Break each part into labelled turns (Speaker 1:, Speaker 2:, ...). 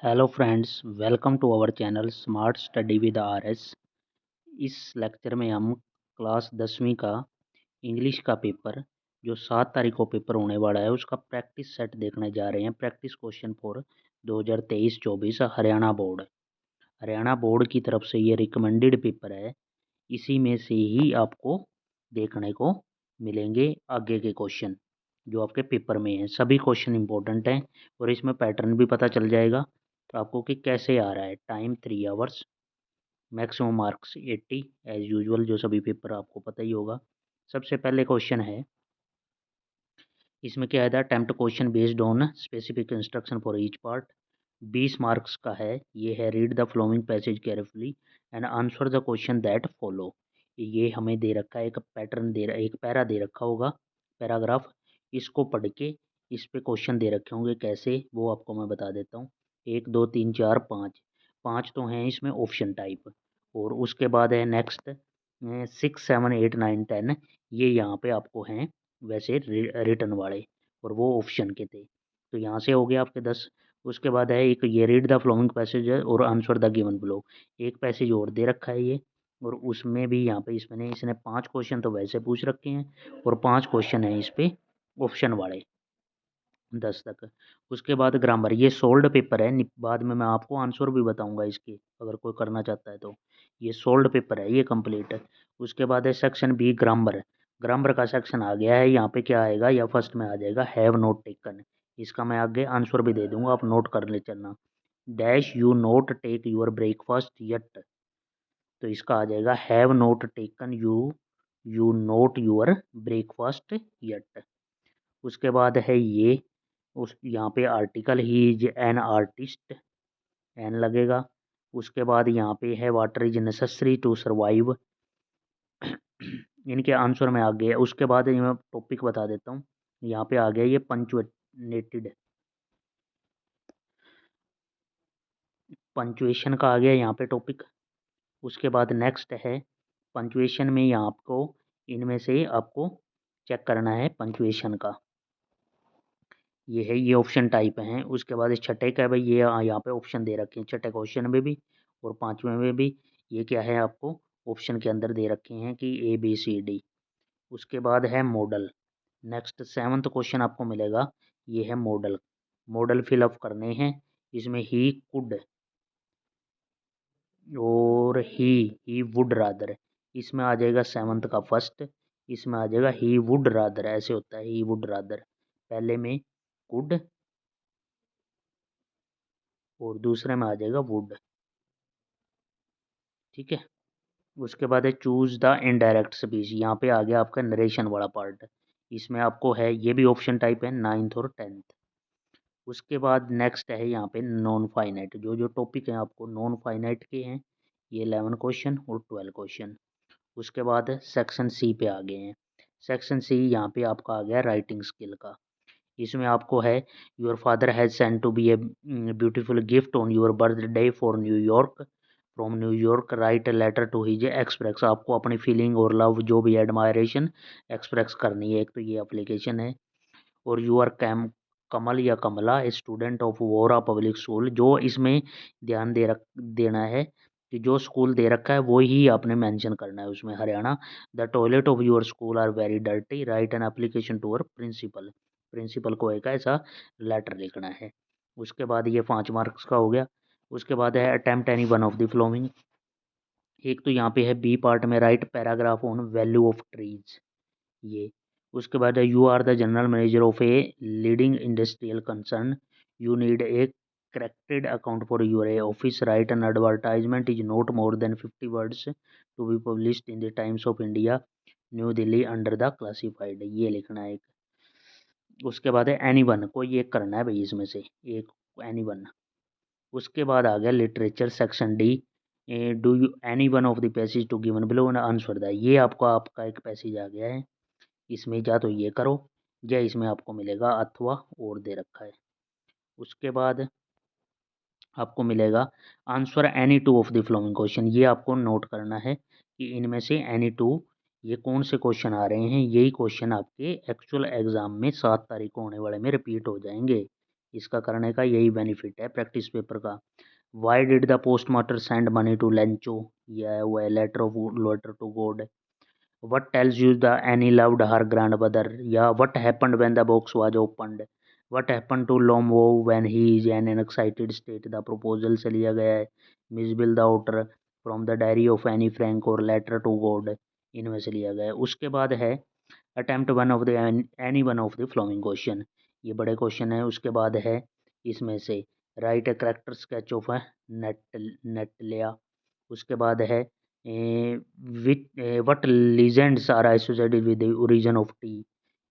Speaker 1: Hello friends, welcome to our channel smart study with RS. इस lecture में हम class 10वीं का इंग्लिश का पेपर जो 7 तारीख को पेपर होने वाला है उसका प्रैक्टिस सेट देखने जा रहे हैं। Practice question for 2023-24 Haryana board की तरफ से ये रिकमेंडेड पेपर है। इसी में से ही आपको देखने को मिलेंगे आगे के क्वेश्चन जो आपके पेपर में हैं। सभी क्वेश्चन इंपॉर्टेंट हैं और इसमें पैटर्न भी पता चल जाएगा तो आपको कि कैसे आ रहा है। Time 3 hours, maximum marks 80 as usual, जो सभी पेपर आपको पता ही होगा। सबसे पहले क्वेश्चन है, इसमें क्या है, attempt question based on specific instruction for each part. 20 marks का है। ये है read the flowing passage carefully and answer the question that follow. ये हमें दे रखा है, एक पैटर्न दे रहा, एक पैरा दे रखा होगा, पैराग्राफ। इसको पढ़ के इस पे क्वेश्चन दे रखे होंगे, कैसे वो आपको मैं बता देता हूँ। 1 2 3 4 5 5 तो हैं इसमें ऑप्शन टाइप। और उसके बाद है नेक्स्ट 6 7 8 9 10, ये यहाँ पे आपको हैं वैसे रिटर्न वाले, और वो ऑप्शन के थे। तो यहाँ से हो गया आपके 10। उसके बाद है एक ये रीड द फ्लोइंग पैसेज और आंसर द गिवन बिलो। एक पैसेज और दे रखा है ये, और उसमें भी यहाँ पे इसमें इसने 5 क्वेश्चन तो वैसे पूछ रखे हैं और 5 क्वेश्चन हैं इस पे ऑप्शन वाले, 10 तक। उसके बाद ग्रामर, ये सोल्ड पेपर है। बाद में मैं आपको आंसर भी बताऊंगा इसके, अगर कोई करना चाहता है तो। ये सोल्ड पेपर है, ये कंप्लीट है। उसके बाद है सेक्शन बी ग्रामर। ग्रामर का सेक्शन आ गया है। यहाँ पे क्या आएगा, या फर्स्ट में आ जाएगा हैव नोट टेकन। इसका मैं आगे आंसर भी दे दूंगा, आप नोट कर ले चलना। Dash you not take your breakfast yet, तो इसका आ जाएगा have not taken you not your breakfast yet. उसके बाद है ये, उस यहाँ पे article he is an artist, an लगेगा। उसके बाद यहाँ पे है water is necessary to survive. इनके आंसर में आ गया। उसके बाद ये मैं टॉपिक बता देता हूँ। यहाँ पे आ गया ये पंचुएटेड, पंचुएशन का आ गया यहाँ पे टॉपिक। उसके बाद नेक्स्ट है पंचुएशन में, यहाँ आपको इनमें से आपको चेक करना है पंचुएशन का। ये है, ये ऑप्शन टाइप हैं। उसके बाद इस छठे का है भाई, ये यहाँ पे ऑप्शन दे रखे हैं छठे क्वेश्चन में भी और पांचवें में भी। ये क्या है, आपको ऑप्शन के अंदर दे रखे हैं कि ए बी सी डी। उसके बाद है मॉडल। नेक्स्ट 7th क्वेश्चन आपको मिलेगा, ये है मॉडल। मॉडल फिलअप करने हैं। इसमें ही कुड और ही वुड रादर, इसमें आ जाएगा 7th का फर्स्ट। इसमें आ जाएगा ही वुड रादर, ऐसे होता है ही वुड रादर। पहले में कुड और दूसरे में आ जाएगा वुड। ठीक है। उसके बाद है चूज द इनडायरेक्ट स्पीच। यहाँ पे आ गया आपका नरेशन वाला पार्ट। इसमें आपको है, ये भी ऑप्शन टाइप है, 9th और 10th। उसके बाद नेक्स्ट है यहाँ पे नॉन फाइनाइट। जो जो टॉपिक है आपको नॉन फाइनाइट के हैं, ये 11 क्वेश्चन और 12 क्वेश्चन। उसके बाद सेक्शन सी पे आ गए हैं। सेक्शन सी यहाँ पे आपका आ गया राइटिंग स्किल का। इसमें आपको है your father has sent to be a beautiful gift on your birthday for New York, from New York write a letter to his express. आपको अपनी फीलिंग और लव जो भी एडमायरेशन एक्सप्रेस करनी है। एक तो ये एप्लीकेशन है। और यू आर कैम कमल या Kamala student of Vora public school. जो इसमें ध्यान देना है कि जो स्कूल दे रखा है वो ही आपने मेंशन करना है उसमें, Haryana. The toilet of your school are very dirty, write an application to our principal. Principal को एक ऐसा लेटर लिखना है। उसके बाद ये 5 मार्क्स का हो गया। उसके बाद है attempt any one of the following. एक तो यहाँ पे है बी पार्ट में write paragraph on value of trees, ये। उसके बाद है you are the general manager of a leading industrial concern, you need a corrected account for your a office, write an advertisement is not more than 50 words to be published in the Times of India New Delhi under the classified, ये लिखना है एक। उसके बाद है any one, कोई एक करना है भाई इसमें से एक, एनी वन। उसके बाद आ गया literature section D. Do you any one of the passage to given below and answer the, ये आपका एक पैसेज आ गया है। इसमें या तो ये करो या इसमें आपको मिलेगा अथवा और दे रखा है। उसके बाद आपको मिलेगा answer any two of the following question. ये आपको नोट करना है कि इनमें से एनी टू ये कौन से क्वेश्चन आ रहे हैं। यही क्वेश्चन आपके एक्चुअल एग्जाम में 7 तारीख को होने वाले में रिपीट हो जाएंगे। इसका करने का यही बेनिफिट है प्रैक्टिस पेपर का। Why did the post master send money to Lencho, यह हुआ है letter to God. What tells you the Anne loved her grandmother, या what happened when the box was opened. What happen to Lomov when he is an excited state, the proposal से लिया गया है। Mijbil the otter from the diary of Anne Frank और letter to God, इनमें से लिया गया है। उसके बाद है attempt one of the any one of the following question, ये बड़े क्वेश्चन है। उसके बाद है इसमें से write a character sketch of Nat Natalya. उसके बाद है what legends are associated with the origin of tea,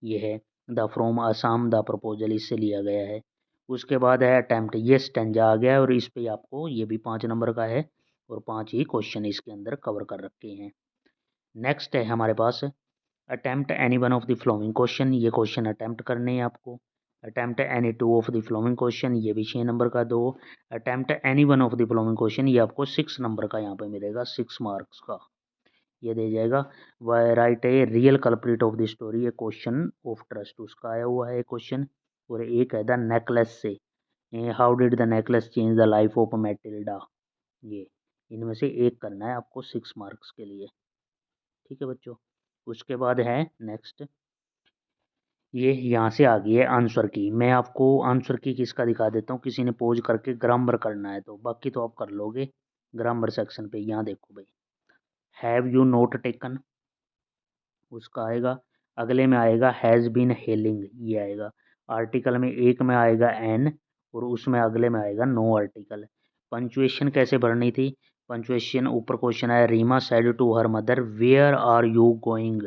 Speaker 1: ये है the from Assam the proposal, इससे लिया गया है। उसके बाद है अटेम्प्ट, ये स्टेंजा आ गया है और इस पे आपको ये भी 5 नंबर का है और 5 ही क्वेश्चन इसके अंदर कवर कर रखे हैं। नेक्स्ट है हमारे पास attempt any one of the following question, ये क्वेश्चन अटेम्प्ट करने हैं आपको। Attempt any two of the following question, ये भी 6 नंबर का 2। Attempt any one of the following question, ये आपको 6 नंबर का यहाँ पे मिलेगा, 6 मार्क्स का ये दे जाएगा। Why write a real culprit of the story, a question of trust, उसका आया हुआ है क्वेश्चन। और एक है द नेकलेस से, how did the necklace change the life of Matilda, ये इनमें से एक करना है आपको 6 मार्क्स के लिए। ठीक है बच्चों। उसके बाद है नेक्स्ट, ये यहाँ से आ गई है आंसर की। मैं आपको आंसर की किसका दिखा देता हूँ, किसी ने पोज करके ग्रामर करना है तो, बाकी तो आप कर लोगे ग्रामर सेक्शन पे। यहाँ देखो भाई, हैव यू नोट टेकन, उसका आएगा। अगले में आएगा हैज़ बीन हेलिंग, ये आएगा। आर्टिकल में एक में आएगा एन और उसमें अगले में आएगा नो आर्टिकल। पंचुएशन कैसे भरनी थी, पंचुएशन ऊपर क्वेश्चन आया, Reema said to her mother where are you going,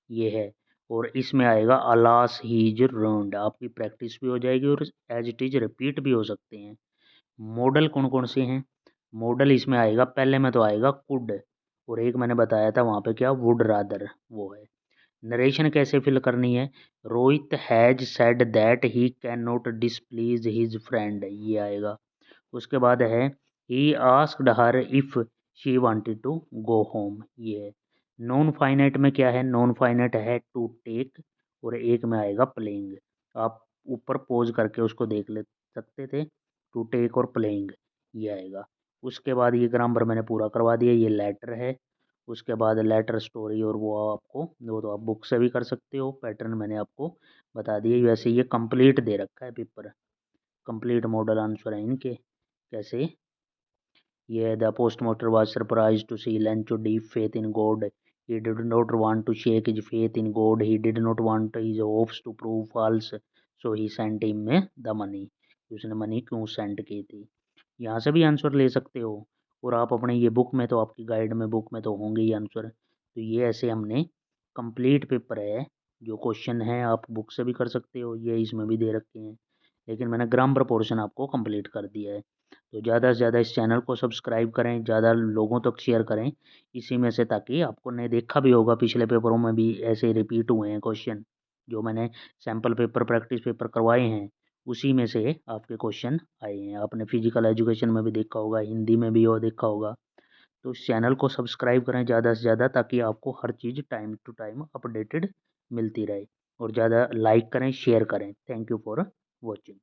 Speaker 1: ये है। और इसमें आएगा अलास ही इज रून्ड, आपकी प्रैक्टिस भी हो जाएगी और एज इट इज रिपीट भी हो सकते हैं। मॉडल कौन कौन से हैं, मॉडल इसमें आएगा, पहले में तो आएगा कुड और एक मैंने बताया था वहाँ पे क्या, वुड रादर, वो है। नरेशन कैसे फिल करनी है, Rohit has said that he can not displease his friend, ये आएगा। उसके बाद है he asked her if she wanted to go home, ये है। नॉन फाइनाइट में क्या है, नॉन फाइनाइट है टू टेक और एक में आएगा प्लेइंग। आप ऊपर पोज करके उसको देख ले सकते थे, टू टेक और प्लेइंग, ये आएगा। उसके बाद ये ग्रामर मैंने पूरा करवा दिया, ये लेटर है। उसके बाद लेटर स्टोरी और वो तो आप बुक से भी कर सकते हो, पैटर्न मैंने आपको बता दिया। वैसे ये कंप्लीट दे रखा है पेपर, कंप्लीट मॉडल आंसर है इनके। कैसे, ये the postmaster was surprised to see Lencho deep faith in God, he did not want to shake his faith in God, he did not want his hopes to prove false, so he sent him the money, उसने money क्यों send की थी। यहाँ से भी answer ले सकते हो और आप अपने ये बुक में तो, आपकी गाइड में बुक में तो होंगे ही आंसर। तो ये ऐसे हमने कंप्लीट पेपर है, जो क्वेश्चन है आप बुक से भी कर सकते हो, ये इसमें भी दे रखे हैं, लेकिन मैंने ग्रामर पोर्शन आपको कंप्लीट कर दिया है। तो ज़्यादा से ज़्यादा इस चैनल को सब्सक्राइब करें, ज़्यादा लोगों तक शेयर करें इसी में से, ताकि आपको ने देखा भी होगा पिछले पेपरों में भी ऐसे रिपीट हुए हैं क्वेश्चन, जो मैंने सैम्पल पेपर प्रैक्टिस पेपर करवाए हैं उसी में से आपके क्वेश्चन आए हैं। आपने फिजिकल एजुकेशन में भी देखा होगा, हिंदी में भी हो देखा होगा। तो इस चैनल को सब्सक्राइब करें ज़्यादा से ज़्यादा, ताकि आपको हर चीज़ टाइम टू टाइम अपडेटेड मिलती रहे। और ज़्यादा लाइक करें, शेयर करें। Thank you for watching.